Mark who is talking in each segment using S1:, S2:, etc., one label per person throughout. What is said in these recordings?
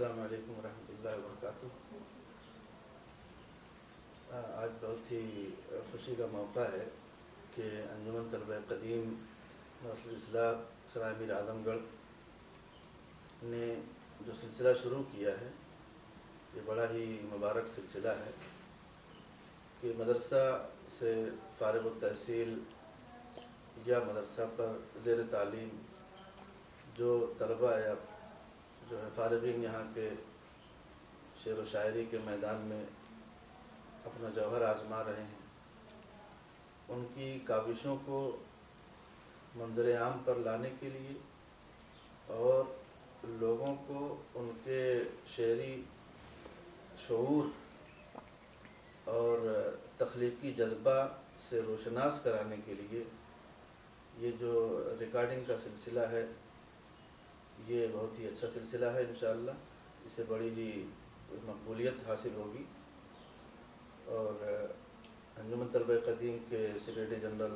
S1: السلام علیکم ورحمۃ اللہ وبرکاتہ۔ آج بہت ہی خوشی کا موقع ہے کہ انجمن طلبہ قدیم ناصر اصلاح سرائے میر اعظم گڑھ نے جو سلسلہ شروع کیا ہے یہ بڑا ہی مبارک سلسلہ ہے کہ مدرسہ سے فارغ التحصیل یا مدرسہ پر زیر تعلیم جو طلبہ یا جو ہے فارغین یہاں کے شعر و شاعری کے میدان میں اپنا جوہر آزما رہے ہیں، ان کی کاوشوں کو منظر عام پر لانے کے لیے اور لوگوں کو ان کے شعری شعور اور تخلیقی جذبہ سے روشناس کرانے کے لیے یہ جو ریکارڈنگ کا سلسلہ ہے یہ بہت ہی اچھا سلسلہ ہے۔ انشاءاللہ اس سے بڑی ہی مقبولیت حاصل ہوگی، اور انجمن طلبہ قدیم کے سیکریٹری جنرل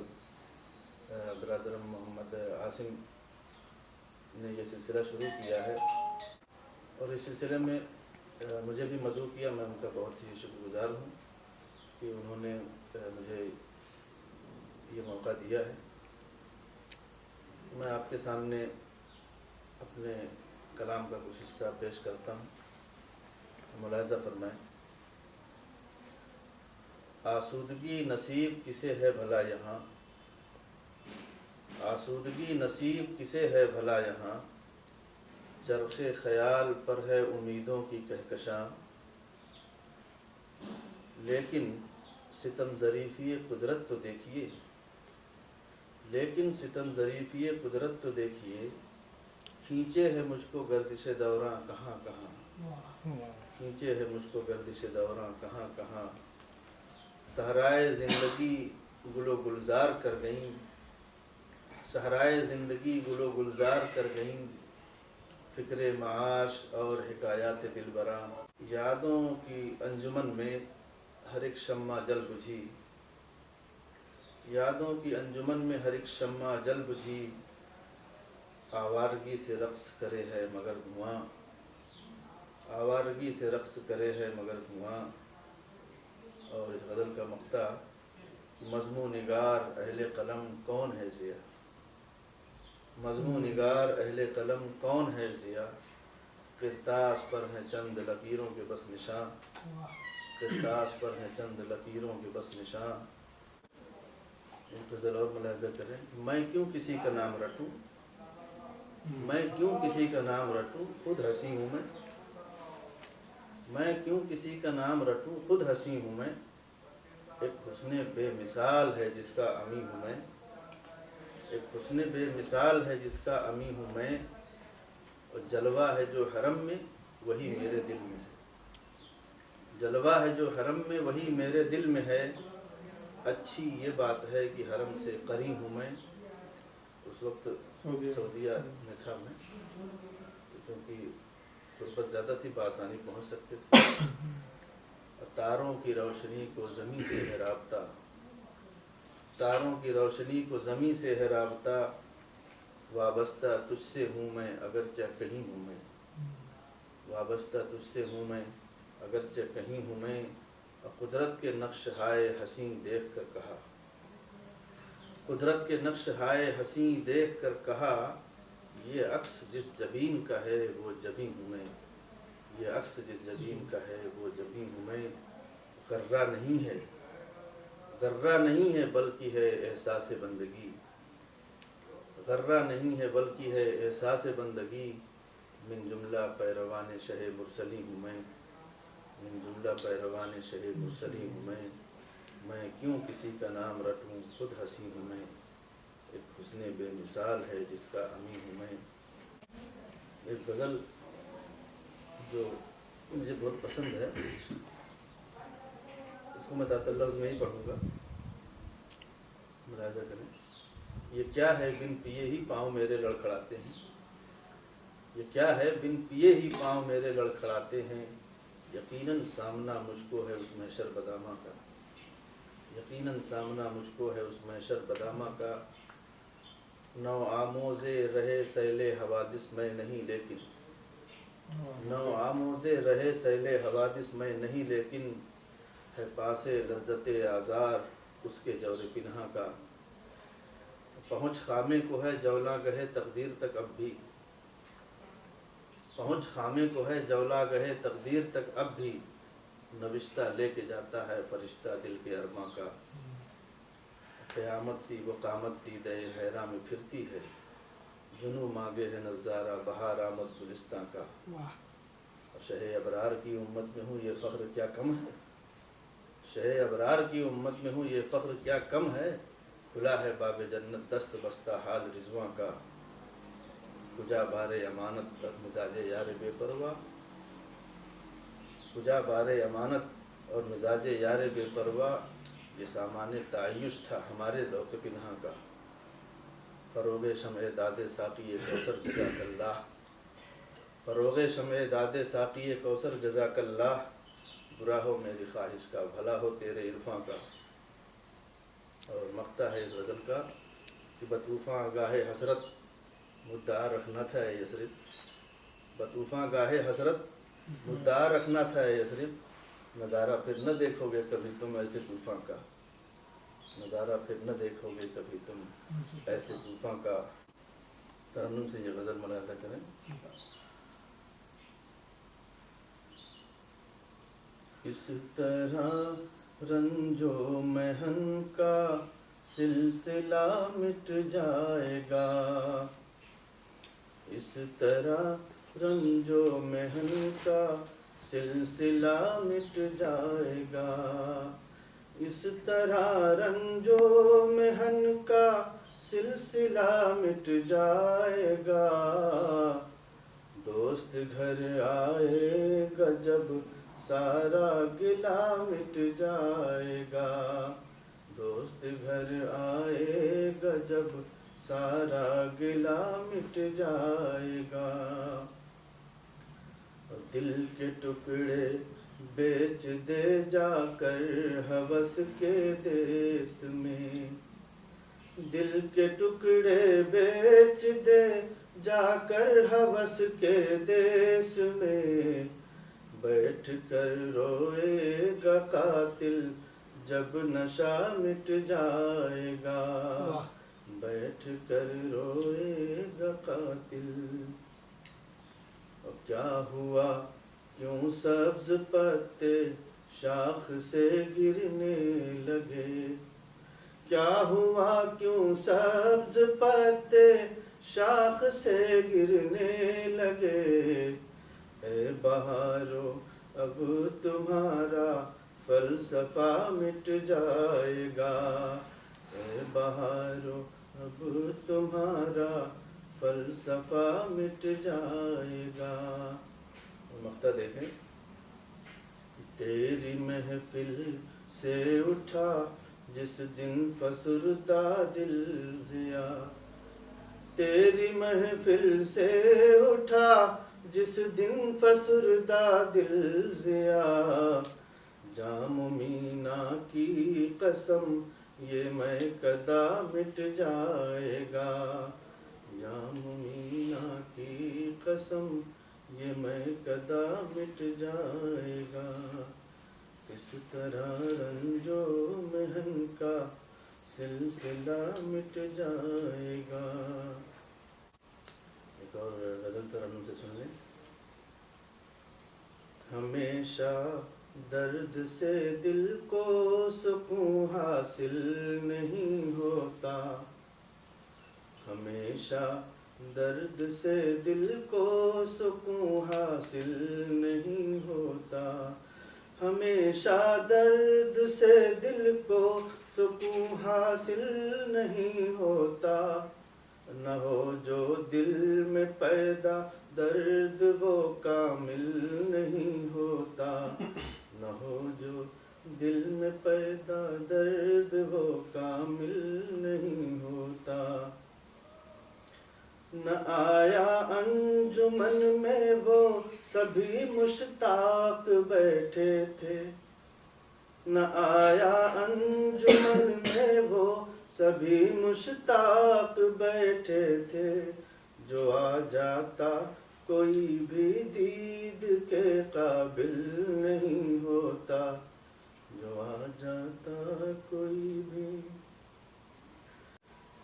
S1: برادر محمد عاصم نے یہ سلسلہ شروع کیا ہے اور اس سلسلے میں مجھے بھی مدعو کیا۔ میں ان کا بہت ہی شکر گزار ہوں کہ انہوں نے مجھے یہ موقع دیا ہے۔ میں آپ کے سامنے اپنے کلام کا کچھ حصہ پیش کرتا ہوں، ملاحظہ فرمائیں۔ آسودگی نصیب کسے ہے بھلا یہاں، آسودگی نصیب کسے ہے بھلا یہاں، چرخ خیال پر ہے امیدوں کی کہکشاں، لیکن ستم ظریفی قدرت تو دیکھیے، لیکن ستم ظریفی قدرت تو دیکھیے، کھینچے ہے مجھ کو گردش دوراں کہاں کہاں، کھینچے ہے مجھ کو گردش دوراں کہاں کہاں، صحرائے زندگی گل و گلزار کر گئیں، صحرائے زندگی گل و گلزار کر گئیں، فکر معاش اور حکایات دلبراں، یادوں کی انجمن میں ہر ایک شمع جل بجھی، یادوں کی انجمن میں ہر ایک شمع جل بجھی، آوارگی سے رقص کرے ہے مگر دھواں، آوارگی سے رقص کرے ہے مگر دھواں۔ اور اس غزل کا مقطع، مضمون نگار اہل قلم کون ہے ضیا، مضمون نگار اہل قلم کون ہے ضیا، کرتاس پر ہیں چند لکیروں کے بس نشاں، کرتاس پر ہیں چند لکیروں کے بس نشاں۔ ایک غزل اور ملاحظہ کریں۔ میں کیوں کسی کا نام رٹوں، میں کیوں کسی کا نام رٹوں خود ہنسی ہوں میں کیوں کسی کا نام رٹوں خود ہنسی ہوں میں، ایک حسن بے مثال ہے جس کا امی ہوں میں، ایک حسن بے مثال ہے جس کا امی ہوں میں، اور جلوہ ہے جو حرم میں وہی میرے دل میں ہے، جلوہ ہے جو حرم میں وہی میرے دل میں ہے، اچھی یہ بات ہے کہ حرم سے قری ہوں میں۔ اس وقت سعودیہ میں تھا میں، کیونکہ غربت زیادہ تھی بآسانی پہنچ سکتے تھے۔ تاروں کی روشنی کو زمیں سے ہے رابطہ، تاروں کی روشنی کو زمیں سے ہے رابطہ، وابستہ تجھ سے ہوں میں اگرچہ کہیں ہوں میں، وابستہ تجھ سے ہوں میں اگرچہ کہیں ہوں میں، قدرت کے نقش ہائے حسین دیکھ کر کہا، قدرت کے نقش ہائے حسین دیکھ کر کہا، یہ عکس جس جبین کا ہے وہ جبیں ہوں میں، یہ عکس جس جبین کا ہے وہ جبیں ہوں میں، غرہ نہیں ہے، غرہ نہیں ہے بلکہ ہے احساس بندگی، غرہ نہیں ہے بلکہ ہے احساس بندگی، من جملہ پیروان شہ مرسلی ہوں میں، من جملہ پیروان شہ مرسلی ہوں میں کیوں کسی کا نام رٹوں خود ہنسی ہوں میں، ایک حسن بے مثال ہے جس کا امی ہوں میں۔ ایک غزل جو مجھے بہت پسند ہے، اس کو میں تحت لفظ میں ہی پڑھوں گا، ملاحظہ کریں۔ یہ کیا ہے بن پیے ہی پاؤں میرے لڑکھڑاتے ہیں، یہ کیا ہے بن پیے ہی پاؤں میرے لڑکھڑاتے ہیں، یقیناً سامنا مجھ کو ہے اس محشر بدامہ کا، یقیناً سامنا مجھ کو ہے اس محشر بدامہ کا، نو آموز رہے سیل حوادث میں نہیں لیکن، نو آموزے رہے سیل حوادث میں نہیں، لیکن ہے پاسے لذت آزار اس کے جور پنہا کا۔ پہنچ خامے کو ہے جولا گہے تقدیر تک اب بھی، پہنچ خامے کو ہے جولا گہے تقدیر تک اب بھی، نوشتہ لے کے جاتا ہے فرشتہ دل کے ارماں کا۔ قیامت سی وہ قامت دیدہ حیراں میں پھرتی ہے، جنوں مانگے ہے نظارہ بہار آمد گلستاں کا۔ شہ ابرار کی امت میں ہوں یہ فخر کیا کم ہے، شہ ابرار کی امت میں ہوں یہ فخر کیا کم ہے، کھلا ہے باب جنت دست بستہ حال رضواں کا۔ کجا بار امانت اور مزاج یار بے پرواہ، کجا بار امانت اور مزاج یار بے پرواہ، یہ سامان تعیش تھا ہمارے ذوق پنہا کا۔ فروغ شمع داد ساقی کوثر جزاک اللہ، فروغ شمع داد ساقی کوثر جزاک اللہ، برا ہو میری خواہش کا بھلا ہو تیرے عرفاں کا۔ اور مقطع ہے اس غزل کا کہ بطوفاں گاہ حسرت مدعا رکھنا تھا یثرب، بطوفاں گاہ حسرت مدعا رکھنا تھا یثرب، نظارہ پھر نہ دیکھو گے کبھی تم ایسے طوفاں کا، نظارہ پھر نہ دیکھو گے کبھی تم ایسے طوفاں کا۔ ترنم سے یہ غزل ملاحظہ کریں۔ اس طرح رنج و محن کا سلسلہ مٹ جائے گا، اس طرح رنج و محن کا سلسلہ مٹ جائے گا، اس طرح رنج و محن کا سلسلہ مٹ جائے گا، دوست گھر آئے گا جب سارا گلہ مٹ جائے گا، دوست گھر آئے گا جب سارا گلہ مٹ جائے گا، دل کے ٹکڑے بیچ دے جا کر ہوس کے دیس میں، دل کے ٹکڑے بیچ دے جا کر ہوس کے دیس میں، بیٹھ کر روئے گا قاتل جب نشہ مٹ جائے گا، بیٹھ کر روئے گا قاتل۔ اور کیا ہوا کیوں سبز پتے شاخ سے گرنے لگے، کیا ہوا کیوں سبز پتے شاخ سے گرنے لگے، اے بہارو اب تمہارا فلسفہ مٹ جائے گا، اے بہارو اب تمہارا فلسفہ مٹ جائے گا۔ مقطع دیکھیں۔ تیری محفل سے اٹھا جس دن فسردہ دل ضیا، تیری محفل سے اٹھا جس دن فسردہ دل ضیا، جام مینا کی قسم یہ میں کدا مٹ جائے گا، جام مینا کی قسم یہ میں کدا مٹ جائے گا، اس طرح رنج و محن کا سلسلہ مٹ جائے گا۔ ایک اور غزل ترنم سے سن لیں۔ ہمیشہ درد سے دل کو سکون حاصل نہیں ہوتا، ہمیشہ درد سے دل کو سکون حاصل نہیں ہوتا، ہمیشہ درد سے دل کو سکون حاصل نہیں ہوتا، نہ ہو جو دل میں پیدا درد وہ کامل نہیں ہوتا، نہ ہو جو دل میں پیدا درد وہ کامل نہیں ہوتا، نہ آیا انجمن میں وہ سبھی مشتاق بیٹھے تھے، نہ آیا انجمن میں وہ سبھی مشتاق بیٹھے تھے، جو آ جاتا کوئی بھی دید کے قابل نہیں ہوتا، جو آ جاتا کوئی بھی۔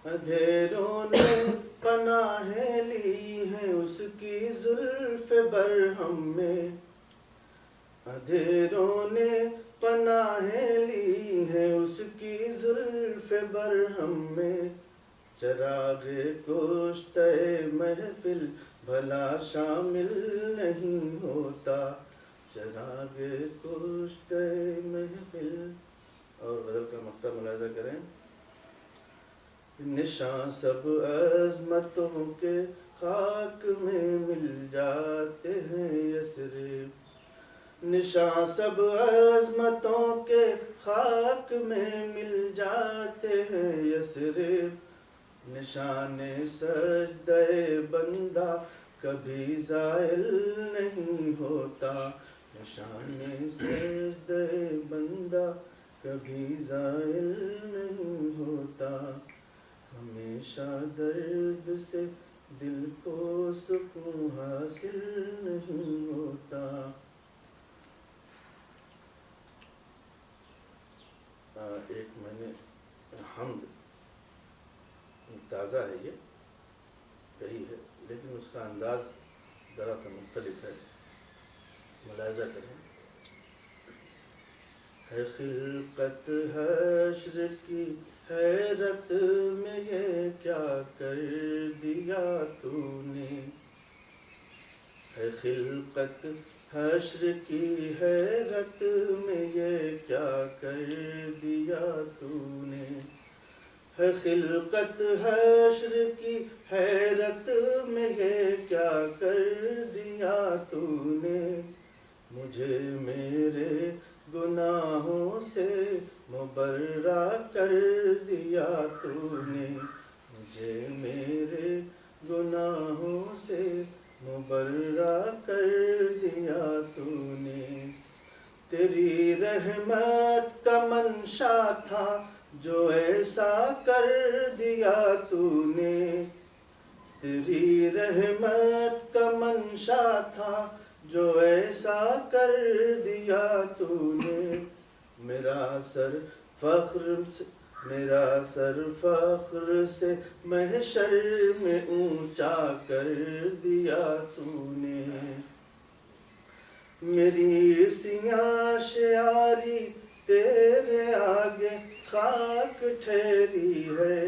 S1: اندھیروں نے پناہیں لی ہیں اس کی زلف برہم میں، اندھیروں نے پناہیں لی ہیں اس کی زلف برہم میں، چراغ کشتہ محفل بھلا شامل نہیں ہوتا، چراغ کشتہ محفل۔ اور غزل کا مقطع ملاحظہ کریں۔ نشاں سب عظمتوں کے خاک میں مل جاتے ہیں یثرب، نشاں سب عظمتوں کے خاک میں مل جاتے ہیں یثرب، نشان سجدہ بندہ کبھی زائل نہیں ہوتا، نشان سجدہ بندہ کبھی زائل نہیں ہوتا، ہمیشہ درد سے دل کو سکون حاصل نہیں ہوتا۔ ایک میں نے حمد تازہ ہے، یہ کہی ہے لیکن اس کا انداز ذرا سا مختلف ہے، ملاحظہ کریں۔ ہے خلقت حشر کی حیرت میں یہ کیا کر دیا تو نے، ہے خلقت حشر کی حیرت میں یہ کیا کر دیا تو نے، ہے خلقت حشر کی حیرت میں یہ کیا کر دیا تو نے، مجھے میرے گناہوں سے مبرا کر دیا تو نے، مجھے میرے گناہوں سے مبرا کر دیا تو نے، تیری رحمت کا منشا تھا جو ایسا کر دیا تو نے، تیری رحمت کا منشا تھا جو ایسا کر دیا تو نے، میرا سر فخر سے محشر میں اونچا کر دیا تو نے، میری سیاہ شیاری تیرے آگے خاک ٹھہری ہے،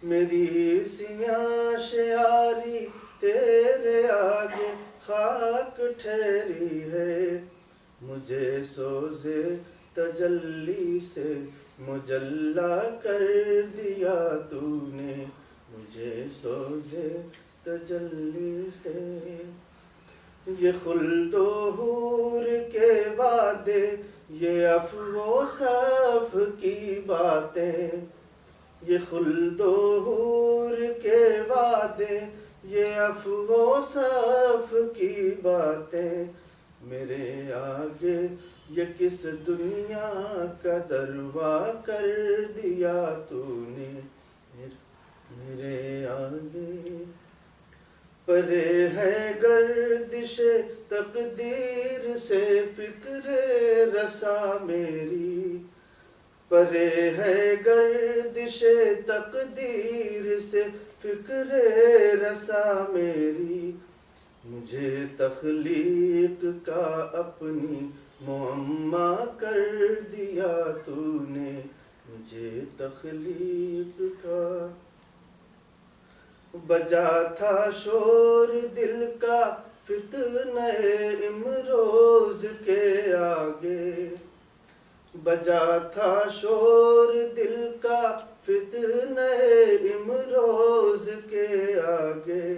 S1: میری سیاہ شیاری تیرے آگے خاک ٹھہری ہے، مجھے سوزے تجلی سے مجلا کر دیا تو نے، مجھے سوزے تجلی سے، یہ خلد و حور کے وعدے یہ عفو و صف کی باتیں، یہ خلد و حور کے وعدے یہ عفو و صف کی باتیں، میرے آگے یہ کس دنیا کا دروا کر دیا تو نے، میرے آگے پرے ہے گردش تقدیر سے فکر رسا میری، پرے ہے گردش تقدیر سے فکر رسا میری، مجھے تخلیق کا اپنی معمہ کر دیا تو نے، مجھے تخلیق کا بجا تھا شور دل کا فتنہ امروز کے آگے، بجا تھا شور دل کا فتنہ امروز کے آگے،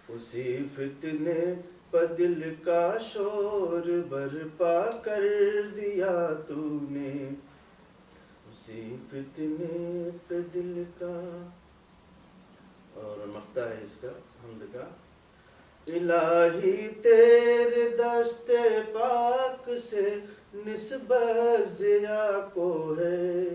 S1: اسی فتنے پر دل کا شور برپا کر دیا تو نے، اسی فتنے پہ دل کا۔ اور مقطع ہے اس کا حمد کا۔ الہی تیرے دست پاک سے نسبت ضیا کو ہے،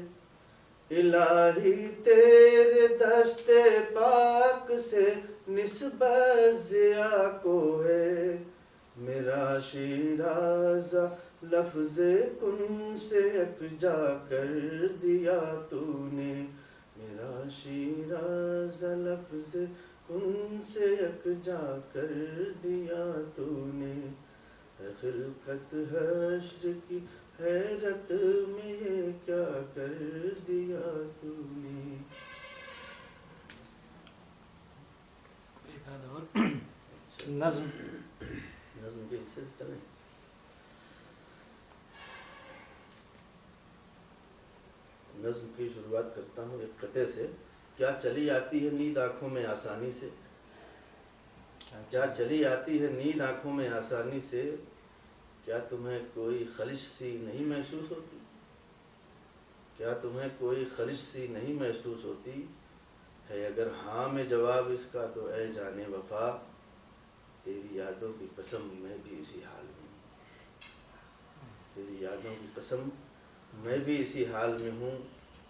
S1: الہی تیرے دست پاک سے نسبت ضیا کو ہے میرا شیرازہ لفظ کن سے یکجا کر دیا تو نے میرا شیرازہ لفظ کن سے یکجا کر دیا تو نے ہے خلقت حشر کی حیرت میں یہ کیا کر دیا تو نے.
S2: نظم
S1: نظم کے حصے سے چلیں. نظم کی شروعات کرتا ہوں ایک قطعے سے. کیا چلی آتی ہے نیند آنکھوں میں آسانی سے, کیا چلی آتی ہے نیند آنکھوں میں آسانی سے, کیا تمہیں کوئی خلش سی نہیں محسوس ہوتی, کیا تمہیں کوئی خلش سی نہیں محسوس ہوتی, ہے اگر ہاں میں جواب اس کا تو اے جانے وفا تیری یادوں کی قسم میں بھی اسی حال میں ہوں, تیری یادوں کی قسم میں بھی اسی حال میں ہوں,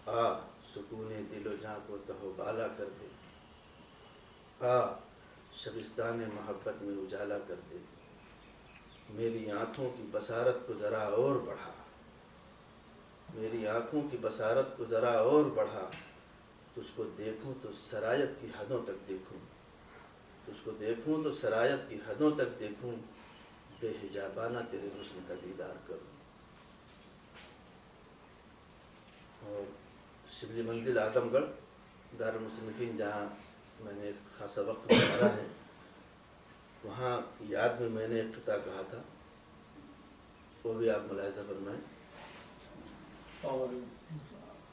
S1: آ سکون دل و جاں کو تہو بالا کر دے, آ شبستان محبت میں اجالا کر دے, میری آنکھوں کی بصارت کو ذرا اور بڑھا, میری آنکھوں کی بصارت کو ذرا اور بڑھا, تجھ کو دیکھوں تو سرایت کی حدوں تک دیکھوں, تجھ کو دیکھوں تو سرایت کی حدوں تک دیکھوں, بے حجابانہ تیرے حسن کا دیدار کروں. اور شبلی منزل اعظم گڑھ دارالمصنفین جہاں میں نے خاصا وقت گزارا ہے, وہاں یاد میں نے ایک قطعہ کہا تھا, وہ بھی آپ ملاحظہ فرمائیں.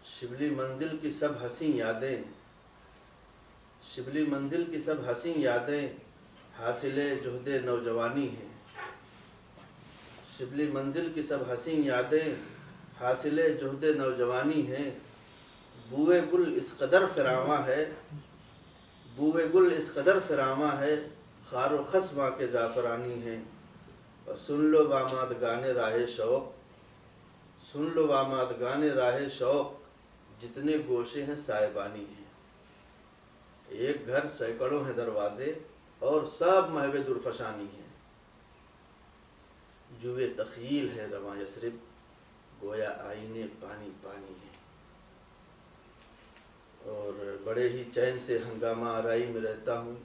S1: شبلی منزل کی سب حسین یادیں, شبلی منزل کی سب حسین یادیں حاصل جہد نوجوانی ہیں, شبلی منزل کی سب حسین یادیں حاصل جہد نوجوانی ہیں, بوئے گل اس قدر فراواں ہے, بوئے گل اس قدر فراواں ہے, خار و خس وہاں کے زعفرانی ہیں, اور سن لو واماد گانے راہ شوق, سن لو واماد گانے راہ شوق, جتنے گوشے ہیں سائبانی ہیں, ایک گھر سینکڑوں ہیں دروازے اور سب محو درفشانی ہیں, جوئے تخیل ہے رواں یثرب گویا آئینے پانی پانی ہیں, اور بڑے ہی چین سے ہنگامہ آرائی میں رہتا ہوں,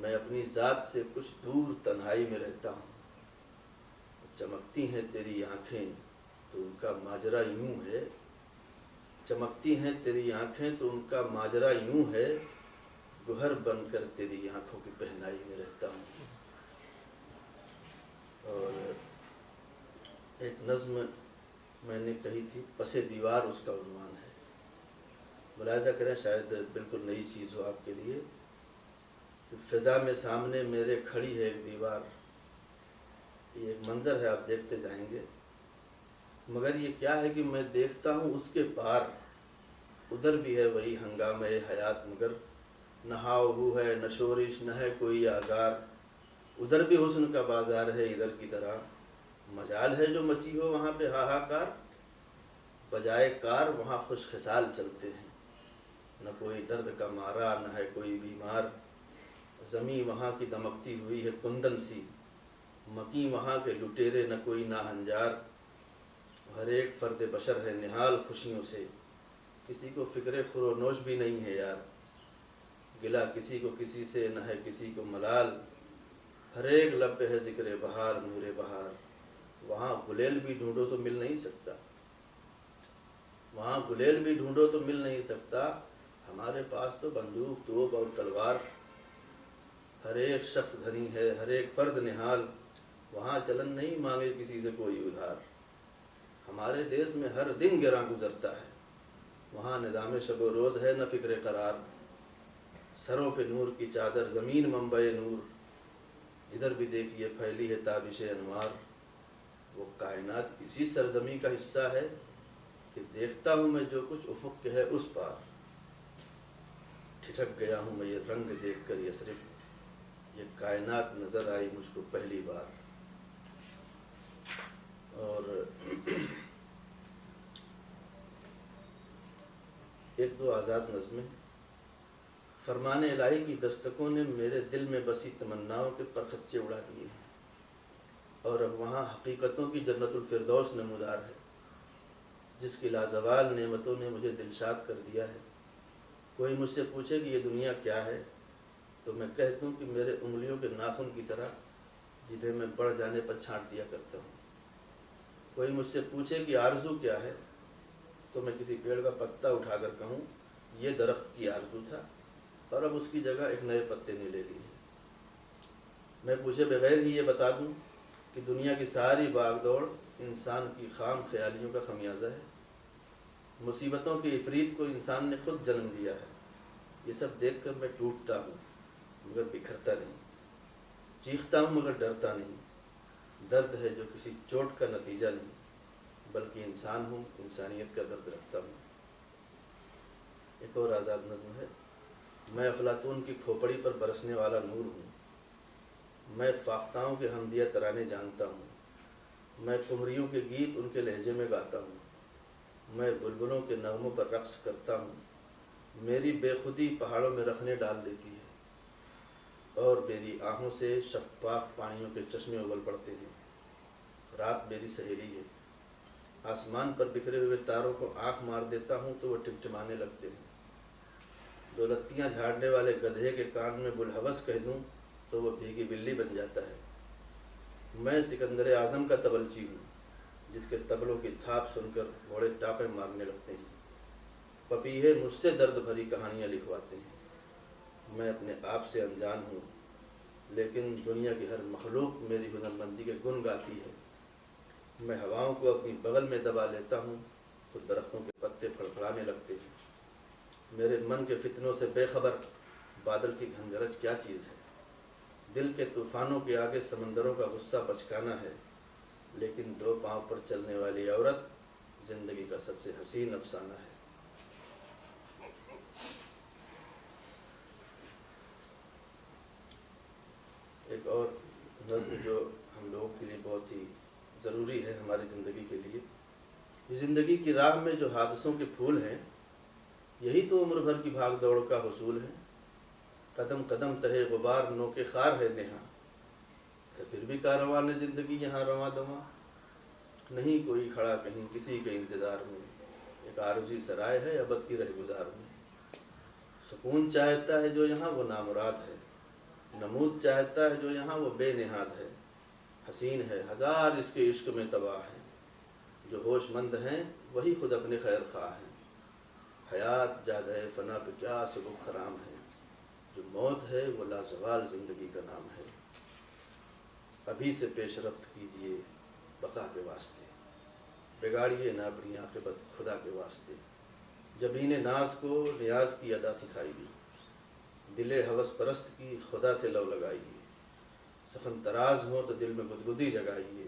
S1: میں اپنی ذات سے کچھ دور تنہائی میں رہتا ہوں, چمکتی ہیں تیری آنکھیں تو ان کا ماجرا یوں ہے, چمکتی ہیں تیری آنکھیں تو ان کا ماجرا یوں ہے, گوہر بن کر تیری آنکھوں کی پہنائی میں رہتا ہوں. اور ایک نظم میں نے کہی تھی, پس دیوار اس کا عنوان ہے, ملاحظہ کریں شاید بالکل نئی چیز ہو آپ کے لیے. فضا میں سامنے میرے کھڑی ہے ایک دیوار, یہ ایک منظر ہے آپ دیکھتے جائیں گے, مگر یہ کیا ہے کہ میں دیکھتا ہوں اس کے پار, ادھر بھی ہے وہی ہنگامہ حیات, مگر نہ ہاؤ ہو ہے نہ شورش نہ ہے کوئی آزار, ادھر بھی حسن کا بازار ہے ادھر کی طرح, مجال ہے جو مچی ہو وہاں پہ ہاہاکار, بجائے کار وہاں خوش خصال چلتے ہیں, نہ کوئی درد کا مارا نہ ہے کوئی بیمار, زمیں وہاں کی دمکتی ہوئی ہے کندن سی, مکی وہاں کے لٹیرے نہ کوئی ناہنجار, ہر ایک فرد بشر ہے نہال خوشیوں سے, کسی کو فکر خور و نوش بھی نہیں ہے یار, گلا کسی کو کسی سے نہ ہے کسی کو ملال, ہر ایک لب پہ ہے ذکر بہار نور بہار, وہاں گلیل بھی ڈھونڈو تو مل نہیں سکتا, وہاں گلیل بھی ڈھونڈو تو مل نہیں سکتا, ہمارے پاس تو بندوق توپ اور تلوار, ہر ایک شخص دھنی ہے ہر ایک فرد نہال, وہاں چلن نہیں مانگے کسی سے کوئی ادھار, ہمارے دیس میں ہر دن گراں گزرتا ہے, وہاں نظام شب و روز ہے نہ فکر قرار, سروں پہ نور کی چادر زمین منبع نور, جدھر بھی دیکھیے پھیلی ہے تابش انوار, وہ کائنات اسی سرزمین کا حصہ ہے کہ دیکھتا ہوں میں جو کچھ افق کے ہے اس پار, ٹھٹک گیا ہوں میں یہ رنگ دیکھ کر یثرب, یہ کائنات نظر آئی مجھ کو پہلی بار. اور ایک دو آزاد نظمیں, فرمان الہی کی دستکوں نے میرے دل میں بسی تمناؤں کے پرخچے اڑا دیے ہیں، اور اب وہاں حقیقتوں کی جنت الفردوس نمودار ہے، جس کی لازوال نعمتوں نے مجھے دلشاد کر دیا ہے۔ کوئی مجھ سے پوچھے کہ یہ دنیا کیا ہے تو میں کہہ دوں کہ میرے انگلیوں کے ناخن کی طرح، جنہیں میں بڑھ جانے پر چھانٹ دیا کرتا ہوں۔ کوئی مجھ سے پوچھے کہ آرزو کیا ہے تو میں کسی پیڑ کا پتا اٹھا کر کہوں یہ درخت کی آرزو تھا اور اب اس کی جگہ ایک نئے پتے نے لے لی ہے۔ میں پوچھے بغیر ہی یہ بتا دوں کہ دنیا کی ساری باغ دوڑ انسان کی خام خیالیوں کا خمیازہ ہے۔ مصیبتوں کے عفریت کو انسان نے خود جنم دیا ہے۔ یہ سب دیکھ کر میں ٹوٹتا ہوں مگر بکھرتا نہیں، چیختا ہوں مگر ڈرتا نہیں۔ درد ہے جو کسی چوٹ کا نتیجہ نہیں، بلکہ انسان ہوں، انسانیت کا درد رکھتا ہوں۔ ایک اور آزاد نظم ہے۔ میں افلاطون کی کھوپڑی پر برسنے والا نور ہوں، میں فاختاؤں کے حمدیہ ترانے جانتا ہوں، میں قمریوں کے گیت ان کے لہجے میں گاتا ہوں، میں بلبلوں کے نغموں پر رقص کرتا ہوں۔ میری بے خودی پہاڑوں میں رخنے ڈال دیتی ہے اور میری آنکھوں سے شفاف پانیوں کے چشمے اگل پڑتے ہیں۔ رات میری سہیلی ہے، آسمان پر بکھرے ہوئے تاروں کو آنکھ مار دیتا ہوں تو وہ ٹمٹمانے لگتے ہیں۔ دولتیاں جھاڑنے والے گدھے کے کان میں بلحوث کہہ دوں تو وہ بھیگی بلی بن جاتا ہے۔ میں سکندر اعظم کا تبلچی ہوں، جس کے طبلوں کی تھاپ سن کر گھوڑے ٹاپے مارنے لگتے ہیں۔ پپیہے مجھ سے درد بھری کہانیاں لکھواتے ہیں۔ میں اپنے آپ سے انجان ہوں، لیکن دنیا کی ہر مخلوق میری ہنرمندی کے گن گاتی ہے۔ میں ہواؤں کو اپنی بغل میں دبا لیتا ہوں تو درختوں کے پتے پھڑپھڑانے لگتے ہیں۔ میرے من کے فتنوں سے بے خبر بادل کی گھنگرج کیا چیز ہے۔ دل کے طوفانوں کے آگے سمندروں کا غصہ بچکانا ہے، لیکن دو پاؤں پر چلنے والی عورت زندگی کا سب سے حسین افسانہ ہے۔ ایک اور نظم جو ہم لوگوں کے لیے بہت ہی ضروری ہے ہماری زندگی کے لیے۔ زندگی کی راہ میں جو حادثوں کے پھول ہیں، یہی تو عمر بھر کی بھاگ دوڑ کا حصول ہے۔ قدم قدم تہے غبار نو کے خار ہے نہاں، پھر بھی کاروان زندگی یہاں رواں دواں۔ نہیں کوئی کھڑا کہیں کسی کے انتظار میں، ایک عارضی سرائے ہے ابد کی رہ گزار میں۔ سکون چاہتا ہے جو یہاں وہ نامراد ہے، نمود چاہتا ہے جو یہاں وہ بے نہاد ہے۔ حسین ہے ہزار اس کے عشق میں تباہ ہے، جو ہوش مند ہیں وہی خود اپنے خیر خواہ ہیں۔ حیات جادہ فنا پہ کیا سبک خرام ہے، جو موت ہے وہ لازوال زندگی کا نام ہے۔ ابھی سے پیش رفت کیجئے بقا کے واسطے، بگاڑیے نہ اپنی عاقبت خدا کے واسطے۔ جبین ناز کو نیاز کی ادا سکھائیے، دل ہوس پرست کی خدا سے لو لگائیے۔ سخن تراز ہو تو دل میں گدگدی جگائیے،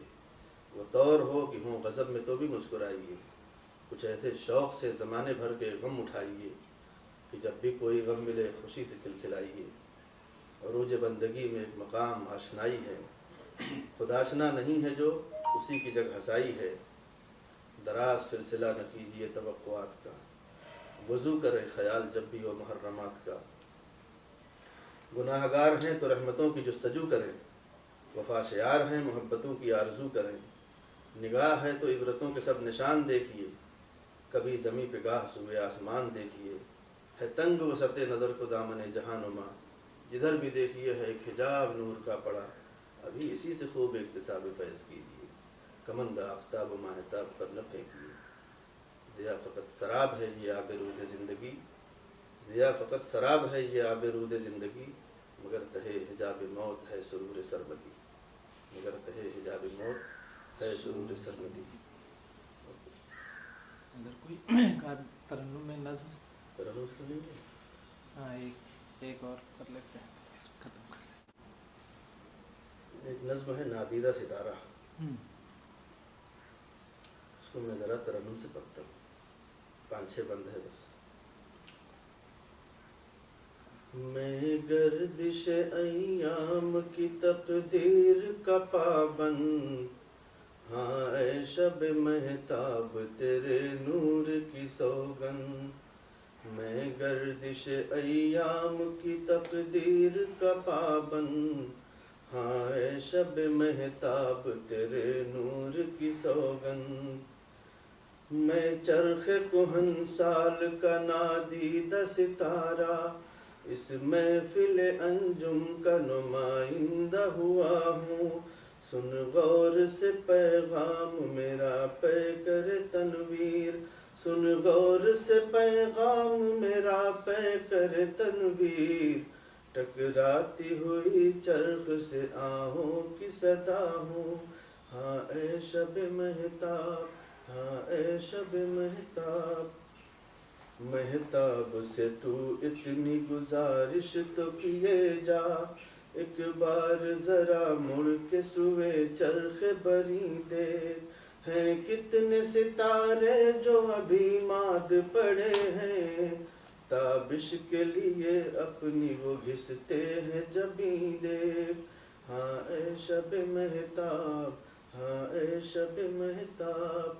S1: وہ طور ہو کہ ہوں غضب میں تو بھی مسکرائیے۔ کچھ ایسے شوق سے زمانے بھر کے غم اٹھائیے کہ جب بھی کوئی غم ملے خوشی سے کھلکھلائیے۔ عروج بندگی میں ایک مقام آشنائی ہے، خداشنا نہیں ہے جو اسی کی جگ ہنسائی ہے۔ دراز سلسلہ نہ کیجیے توقعات کا، وضو کریں خیال جب بھی ہو محرمات کا۔ گناہ گار ہیں تو رحمتوں کی جستجو کریں، وفا شیار ہیں محبتوں کی آرزو کریں۔ نگاہ ہے تو عبرتوں کے سب نشان دیکھیے، کبھی زمیں پہ گاہ سوئے آسمان دیکھیے۔ ہے تنگ وسعت نظر کو دامن جہاں نما، جدھر بھی دیکھیے ہے ایک حجاب نور کا پڑا۔ ابھی اسی سے خوب اکتساب فیض کیجیے، کمند آفتاب و ماہتاب پر نہ پھینکیے۔ ضیا فقط سراب ہے یہ آب رود زندگی، ضیا فقط سراب ہے یہ آب رود زندگی، مگر تہے حجاب موت ہے سرور سربتی، مگر تہے حجاب موت ہے سرور سربتی۔
S2: اگر کوئی ترنم میں نظم
S1: ترنم سنیں گے؟
S2: ہاں ایک اور کر لیتے ہیں، ختم کر لیتے ہیں۔
S1: ایک نظم ہے نادیدہ ستارہ، اس کو میں ذرا ترنم سے پڑھتا ہوں، 5-6 بند ہے بس۔ میں گردش ایام کی تقدیر کا پابند، ہاں اے شب مہتاب تیرے نور کی سوگند۔ میں گردش ایام کی تقدیر کا پابند، ہاں اے شب مہتاب تیرے نور کی سوگند، میں چرخ کہن سال کا نادیدہ ستارہ، اس محفل انجم کا نمائندہ ہوا ہوں، سن غور سے پیغام میرا پیکر تنویر، سن غور سے پیغام میرا پیکر تنویر، ٹکراتی ہوئی چرخ سے آہوں کی صدا ہوں، ہاں اے شب مہتاب، ہاں اے شب مہتاب، مہتاب سے تو اتنی گزارش تو کیے جا، ایک بار ذرا مڑ کے سوئے چرخ بری دیکھ، ہیں کتنے ستارے جو ابھی ماد پڑے ہیں، تابش کے لیے اپنی وہ گھستے ہیں جبیں دیکھ، ہاں اے شب مہتاب، ہاں اے شب مہتاب،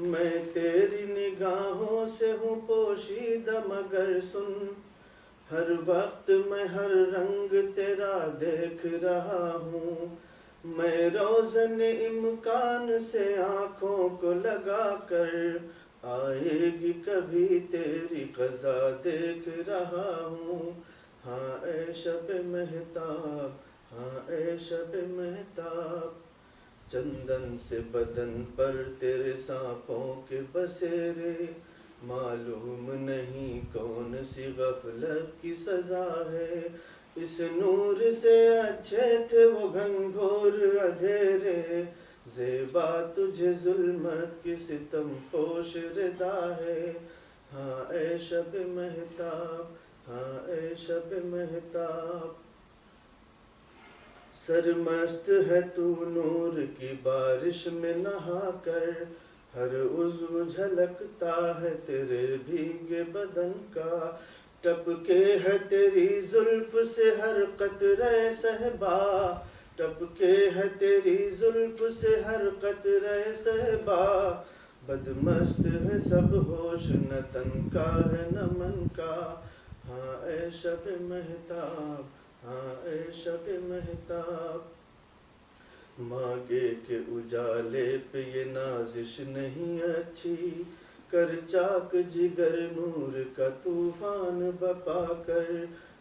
S1: میں تیری نگاہوں سے ہوں پوشیدہ مگر سن، ہر وقت میں ہر رنگ تیرا دیکھ رہا ہوں، میں روزن امکان سے آنکھوں کو لگا کر، آئے گی کبھی تیری قضا دیکھ رہا ہوں، ہاں اے شب مہتاب، ہاں اے شب مہتاب، چندن سے بدن پر تیرے سانپوں کے بسیرے، معلوم نہیں کون سی غفلت کی سزا ہے، اس نور سے اچھے تھے وہ گھنگھور اندھیرے، زیبا تجھے ظلمت کی ستم پوش ردا ہے، ہاں اے شب مہتاب، ہاں اے شب مہتاب، سرمست ہے تو نور کی بارش میں نہا کر، ہر عضو جھلکتا ہے تیرے بھیگے بدن کا، ٹپکے ہے تیری زلف سے ہر قطرہ صہبا، ٹپکے ہے تیری زلف سے ہر قطرہ صہبا، بدمست ہے سب ہوش نہ تن کا ہے نہ من کا، ہاں اے شب مہتاب، ہاں اے شب مہتاب، مانگے کہ اجالے پہ یہ نازش نہیں اچھی، کر چاک جگر نور کا طوفان بپا کر،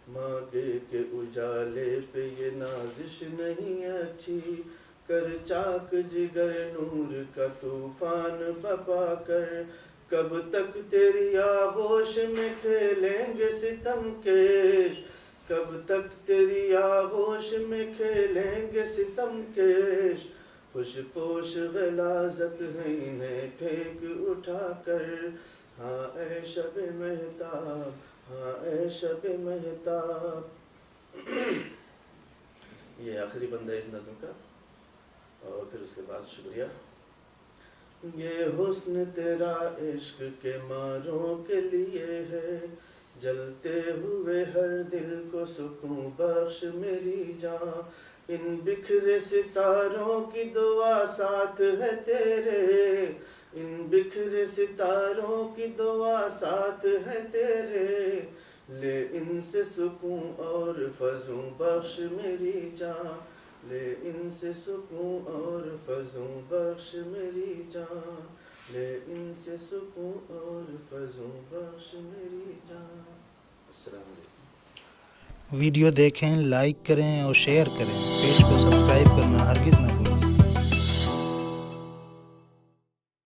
S1: مانگے کہ اجالے پہ یہ نازش نہیں اچھی، کر چاک جگر نور کا طوفان بپا کر، کب تک تیری آغوش میں کھیلیں گے ستم کیش، کب تک تیری آغوش میں کھیلیں گے ستم کیش، خوش پوش غلاظت ہے انہیں پھینک اٹھا کر، ہاں اے شب مہتاب، ہاں اے شب مہتاب، یہ آخری بندہ اس نظم کا، اور پھر اس کے بعد شکریہ۔ یہ حسن تیرا عشق کے ماروں کے لیے ہے، جلتے ہوئے ہر دل کو سکون بخش میری جان، ان بکھرے ستاروں کی دعا ساتھ ہے تیرے، ان بکھرے ستاروں کی دعا ساتھ ہے تیرے، لے ان سے سکون اور فضوں بخش میری جان، لے ان سے سکون اور فضوں بخش میری جان، لے ان سے سکون اور فضوں بخش میری جان۔ السلام علیکم۔
S2: ویڈیو دیکھیں، لائک کریں اور شیئر کریں، پیج کو سبسکرائب کرنا ہرگز نہ بھولیں۔